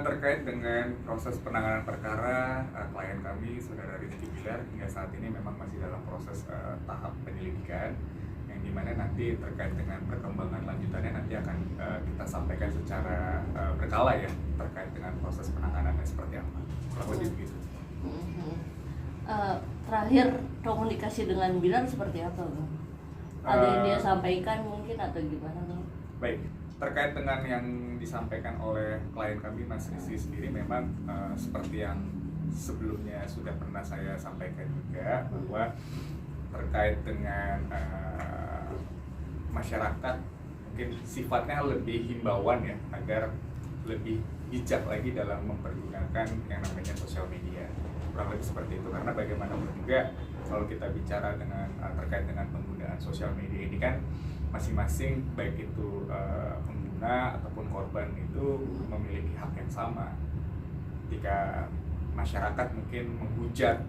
Terkait dengan proses penanganan perkara, klien kami Saudara Rizky Bilar hingga saat ini memang masih dalam proses tahap penyelidikan, yang dimana nanti terkait dengan perkembangan lanjutannya nanti akan kita sampaikan secara berkala ya, terkait dengan proses penanganannya seperti apa. Kurang lebih begitu. Terakhir komunikasi dengan Bilar seperti apa, Bang? Ada yang dia sampaikan mungkin atau gimana, Bang? Baik, terkait dengan yang disampaikan oleh klien kami Mas Rizky sendiri memang seperti yang sebelumnya sudah pernah saya sampaikan juga, bahwa terkait dengan masyarakat mungkin sifatnya lebih himbauan ya, agar lebih bijak lagi dalam mempergunakan yang namanya sosial media, kurang lebih seperti itu. Karena bagaimanapun juga kalau kita bicara dengan terkait dengan penggunaan sosial media ini kan masing-masing baik itu pengguna ataupun korban itu memiliki hak yang sama. Jika masyarakat mungkin menghujat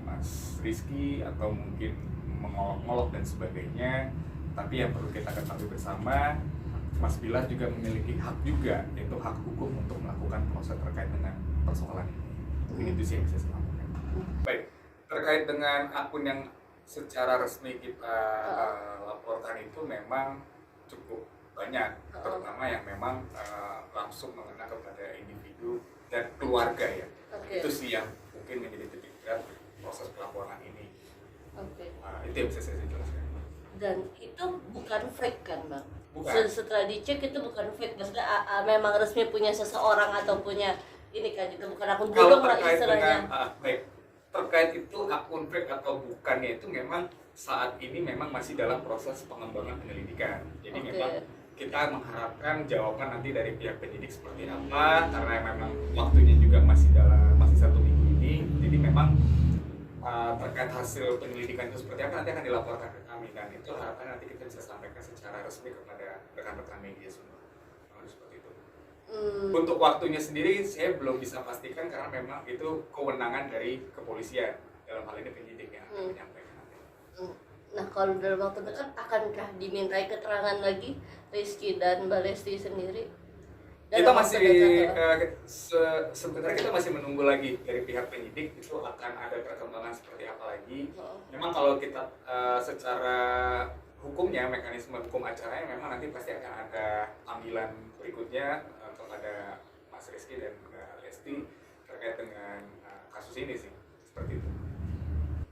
Mas Rizky atau mungkin mengolok-olok dan sebagainya, tapi yang perlu kita ketahui bersama, Mas Bilar juga memiliki hak juga, yaitu hak hukum untuk melakukan proses terkait dengan persoalan ini. Mungkin itu sih yang bisa saya sampaikan. Baik, terkait dengan akun yang secara resmi kita laporkan itu memang cukup banyak, terutama yang memang langsung mengena kepada individu dan keluarga ya. Itu sih yang mungkin menjadi titik berat proses pelaporan ini. Itu yang bisa saya jelaskan. Dan itu bukan fake kan, Bang? Bukan. Setelah dicek itu bukan fake, maksudnya memang resmi punya seseorang atau punya ini kan, juga bukan akun Kalau bodong lah terkait istilahnya. dengan baik, terkait itu akun fake atau bukannya itu memang saat ini memang masih dalam proses pengembangan penyelidikan. Jadi memang kita mengharapkan jawaban nanti dari pihak penyidik seperti apa, karena memang waktunya juga masih 1 minggu ini. Jadi memang terkait hasil penyelidikan itu seperti apa nanti akan dilaporkan ke kami, dan itu harapan nanti kita bisa sampaikan secara resmi kepada rekan-rekan media semua. Seperti itu. Untuk waktunya sendiri saya belum bisa pastikan karena memang itu kewenangan dari kepolisian, dalam hal ini penyidik yang akan menyampaikan nanti. Nah, kalau dalam waktu dekat akankah dimintai keterangan lagi Rizky dan Mbak Lesti sendiri? Kita masih sebenarnya kita masih menunggu lagi dari pihak penyidik itu akan ada perkembangan seperti apa lagi. Memang kalau kita secara hukumnya, mekanisme hukum acaranya memang nanti pasti akan ada panggilan berikutnya kepada Mas Rizky dan Mbak Lesti terkait dengan kasus ini sih, seperti itu.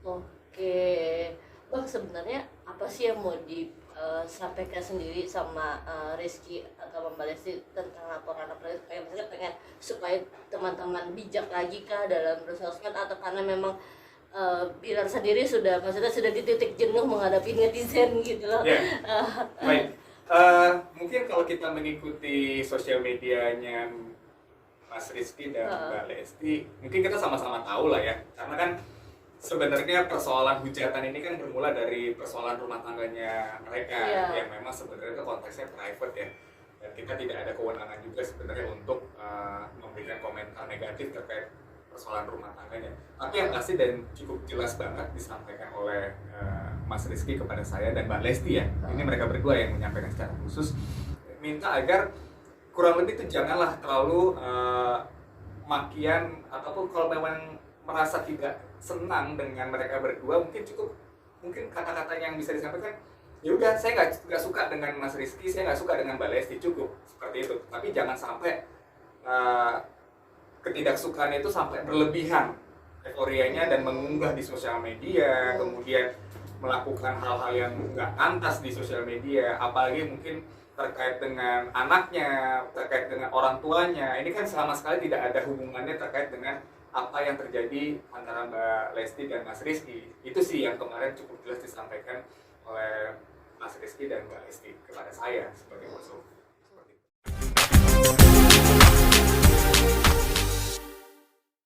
Oke, Bang, sebenarnya apa sih yang mau disampaikan sendiri sama Rizky atau Mbak Lesti tentang laporan itu? Kayak misalnya pengen supaya teman-teman bijak lagi kah dalam bersosmed, atau karena memang Bilar sendiri sudah di titik jenuh menghadapi netizen gitu loh. Baik, mungkin kalau kita mengikuti sosial medianya Mas Rizky dan Mbak Lesti, mungkin kita sama-sama tahu lah ya, karena kan sebenarnya persoalan hujatan ini kan bermula dari persoalan rumah tangganya mereka, yang memang sebenarnya itu konteksnya private ya, dan kita tidak ada kewenangan juga sebenarnya untuk memberikan komentar negatif terkait persoalan rumah tangganya. Tapi yang pasti dan cukup jelas banget disampaikan oleh Mas Rizky kepada saya dan Mbak Lesti ya, ini mereka berdua yang menyampaikan secara khusus, minta agar kurang lebih itu janganlah terlalu makian, ataupun kalau memang merasa tidak senang dengan mereka berdua, mungkin kata-kata yang bisa disampaikan, ya udah saya nggak suka dengan Mas Rizky, saya nggak suka dengan Mbak Lesti, cukup seperti itu. Tapi jangan sampai ketidaksukaan itu sampai berlebihan euforianya dan mengunggah di sosial media, kemudian melakukan hal-hal yang nggak pantas di sosial media, apalagi mungkin terkait dengan anaknya, terkait dengan orang tuanya. Ini kan sama sekali tidak ada hubungannya terkait dengan apa yang terjadi antara Mbak Lesti dan Mas Rizky. Itu sih yang kemarin cukup jelas disampaikan oleh Mas Rizky dan Mbak Lesti kepada saya sebagai kuasa hukum.